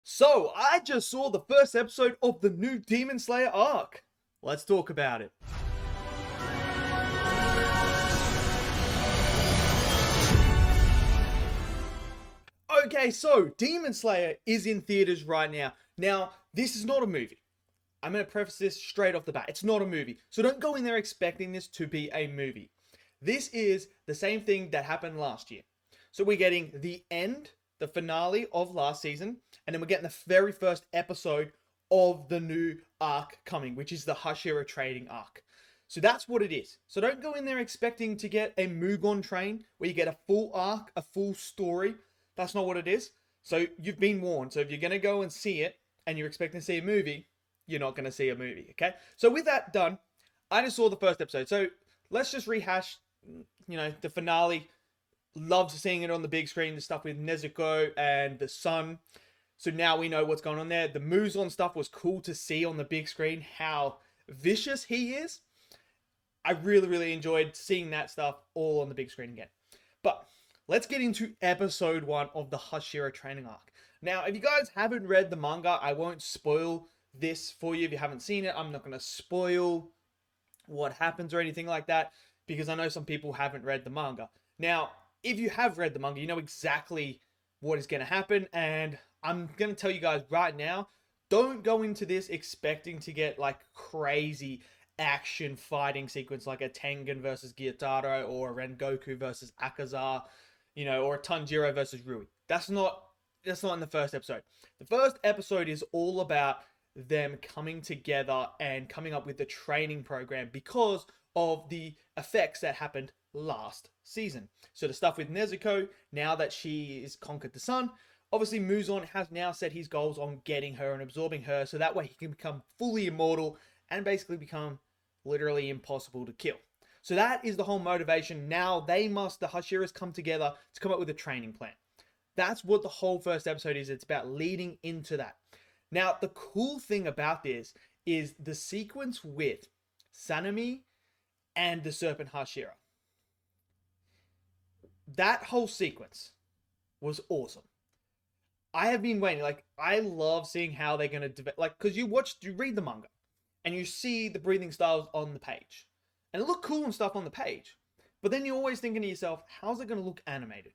So, I just saw the first episode of the new Demon Slayer arc. Let's talk about it. Okay, so Demon Slayer is in theaters right now. Now, this is not a movie. I'm going to preface this straight off the bat. It's not a movie. So don't go in there expecting this to be a movie. This is the same thing that happened last year. So we're getting the end, the finale of last season, and then we're getting the very first episode of the new arc coming, which is the Hashira trading arc. So that's what it is. So don't go in there expecting to get a Mugon train where you get a full arc, a full story. That's not what it is. So you've been warned. So if you're going to go and see it and you're expecting to see a movie, you're not going to see a movie, okay? So with that done, I just saw the first episode. So let's just rehash, the finale. Loves seeing it on the big screen, the stuff with Nezuko and the sun. So now we know what's going on there. The Muzan stuff was cool to see on the big screen, how vicious he is. I really, really enjoyed seeing that stuff all on the big screen again. But let's get into episode 1 of the Hashira training arc. Now, if you guys haven't read the manga, I won't spoil this for you. If you haven't seen it, I'm not going to spoil what happens or anything like that, because I know some people haven't read the manga. Now, if you have read the manga, you know exactly what is going to happen, and I'm going to tell you guys right now, don't go into this expecting to get like crazy action fighting sequence like a Tengen versus Gyutaro or a Rengoku versus Akaza, or a Tanjiro versus Rui. That's not in the first episode. The first episode is all about them coming together and coming up with the training program because of the effects that happened last season. So the stuff with Nezuko, now that she is conquered the sun, obviously Muzan has now set his goals on getting her and absorbing her, so that way he can become fully immortal and basically become literally impossible to kill. So that is the whole motivation. Now the Hashiras come together to come up with a training plan. That's what the whole first episode is. It's about leading into that. Now, the cool thing about this is the sequence with Sanemi and the Serpent Hashira. That whole sequence was awesome. I have been waiting. I love seeing how they're going to develop. Because you read the manga, and you see the breathing styles on the page. And it look cool and stuff on the page. But then you're always thinking to yourself, how's it going to look animated?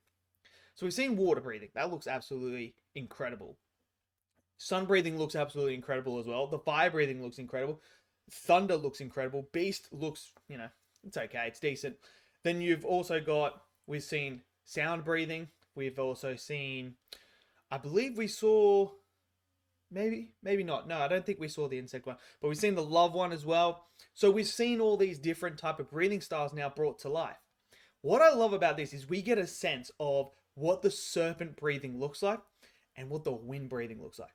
So we've seen water breathing. That looks absolutely incredible. Sun breathing looks absolutely incredible as well. The fire breathing looks incredible. Thunder looks incredible. Beast looks, it's okay. It's decent. Then we've seen sound breathing. We've also seen, I believe we saw, maybe not. No, I don't think we saw the insect one. But we've seen the love one as well. So we've seen all these different type of breathing styles now brought to life. What I love about this is we get a sense of what the serpent breathing looks like and what the wind breathing looks like.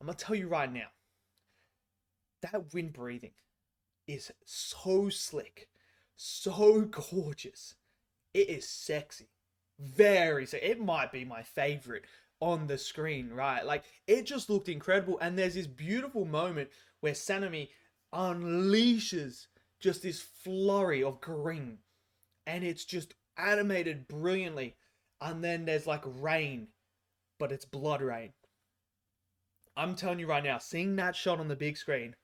I'm going to tell you right now, that wind breathing is so slick, so gorgeous. It is sexy. Very sexy. It might be my favorite on the screen, right? It just looked incredible. And there's this beautiful moment where Sanemi unleashes just this flurry of green. And it's just animated brilliantly. And then there's rain, but it's blood rain. I'm telling you right now, seeing that shot on the big screen,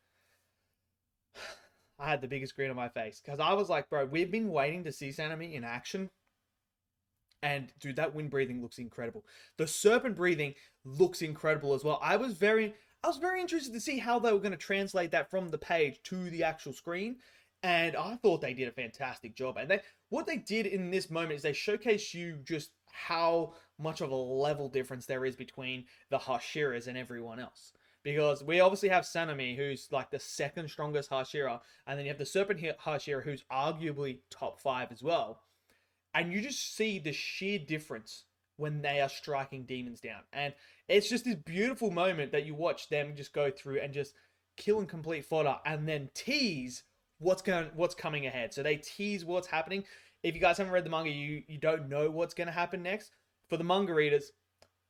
I had the biggest grin on my face. Because I was like, bro, we've been waiting to see Sanemi in action. And dude, that wind breathing looks incredible. The serpent breathing looks incredible as well. I was very interested to see how they were going to translate that from the page to the actual screen. And I thought they did a fantastic job. And what they did in this moment is they showcase you just how much of a level difference there is between the Hashiras and everyone else. Because we obviously have Sanemi, who's the second strongest Hashira. And then you have the Serpent Hashira, who's arguably top 5 as well. And you just see the sheer difference when they are striking demons down. And it's just this beautiful moment that you watch them just go through and just kill and complete fodder and then tease what's coming ahead. So they tease what's happening. If you guys haven't read the manga, you don't know what's going to happen next. For the manga readers,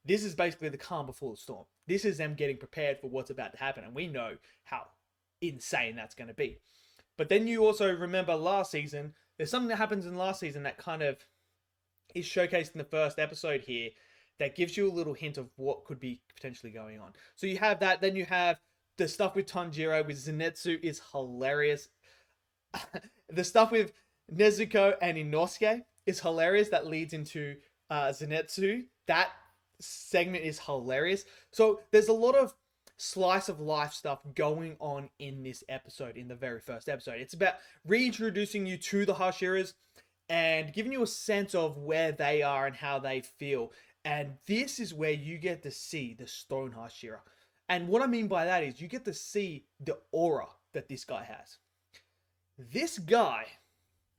this is basically the calm before the storm. This is them getting prepared for what's about to happen. And we know how insane that's going to be. But then you also remember last season, there's something that happens in last season that kind of is showcased in the first episode here that gives you a little hint of what could be potentially going on. So you have that. Then you have the stuff with Tanjiro with Zenitsu is hilarious. The stuff with Nezuko and Inosuke is hilarious. That leads into Zenitsu. That segment is hilarious. So there's a lot of slice of life stuff going on in this episode, in the very first episode. It's about reintroducing you to the Hashiras and giving you a sense of where they are and how they feel. And this is where you get to see the Stone Hashira. And what I mean by that is you get to see the aura that this guy has. This guy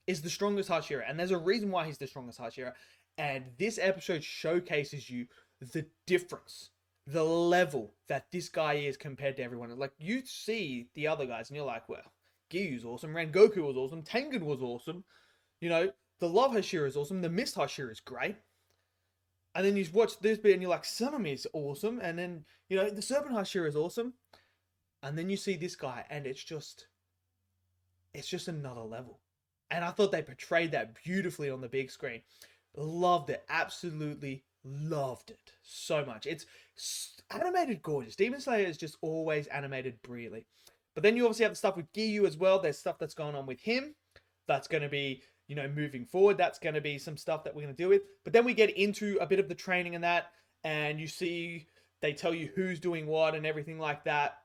is the strongest Hashira, and there's a reason why he's the strongest Hashira. And this episode showcases you the difference, the level that this guy is compared to everyone. Like, you see the other guys and you're like, well, Gyu's awesome, Rengoku was awesome, Tengen was awesome, you know, the Love Hashira is awesome, the Mist Hashira is great. And then you watch this bit and you're like, Sanemi is awesome, and then, you know, the Serpent Hashira is awesome. And then you see this guy and it's just another level. And I thought they portrayed that beautifully on the big screen. Loved it. Absolutely loved it so much. It's animated gorgeous. Demon Slayer is just always animated brilliantly. But then you obviously have the stuff with Gyu as well. There's stuff that's going on with him. That's going to be, you know, moving forward. That's going to be some stuff that we're going to deal with. But then we get into a bit of the training and that. And you see, they tell you who's doing what and everything like that.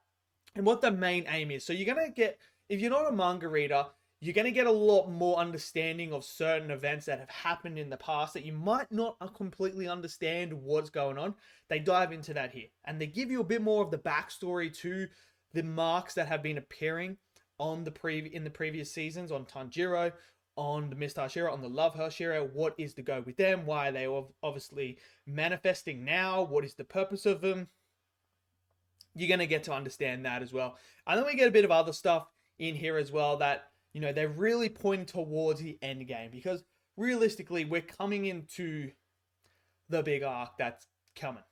And what the main aim is. So you're going to get, if you're not a manga reader, you're going to get a lot more understanding of certain events that have happened in the past that you might not completely understand what's going on. They dive into that here. And they give you a bit more of the backstory to the marks that have been appearing on in the previous seasons, on Tanjiro, on the Mist Hashira, on the Love Hashira. What is the go with them? Why are they obviously manifesting now? What is the purpose of them? You're going to get to understand that as well. And then we get a bit of other stuff in here as well that, you know, they're really pointing towards the end game, because realistically, we're coming into the big arc that's coming.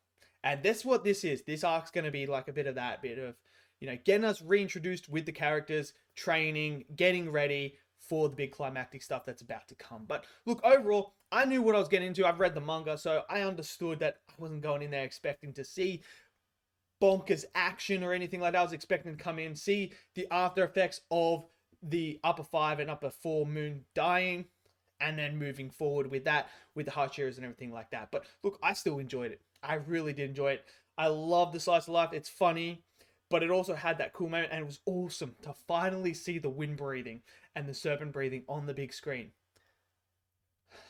And that's what this is. This arc's going to be like a bit of that, bit of, you know, getting us reintroduced with the characters, training, getting ready for the big climactic stuff that's about to come. But look, overall, I knew what I was getting into. I've read the manga, so I understood that I wasn't going in there expecting to see bonkers action or anything like that. I was expecting to come in, see the after effects of the upper 5 and upper 4 moon dying, and then moving forward with that, with the Hashiras and everything like that. But look, I still enjoyed it. I really did enjoy it. I love the slice of life. It's funny, but it also had that cool moment, and it was awesome to finally see the wind breathing and the serpent breathing on the big screen.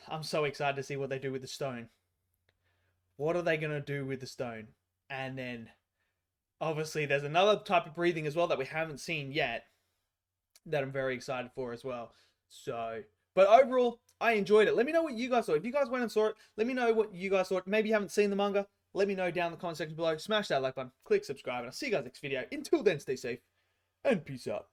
I'm so excited to see what they do with the stone. What are they going to do with the stone? And then, obviously, there's another type of breathing as well that we haven't seen yet, that I'm very excited for as well. So, but overall, I enjoyed it. Let me know what you guys thought. If you guys went and saw it, let me know what you guys thought. Maybe you haven't seen the manga. Let me know down in the comment section below. Smash that like button, click subscribe, and I'll see you guys next video. Until then, stay safe, and peace out.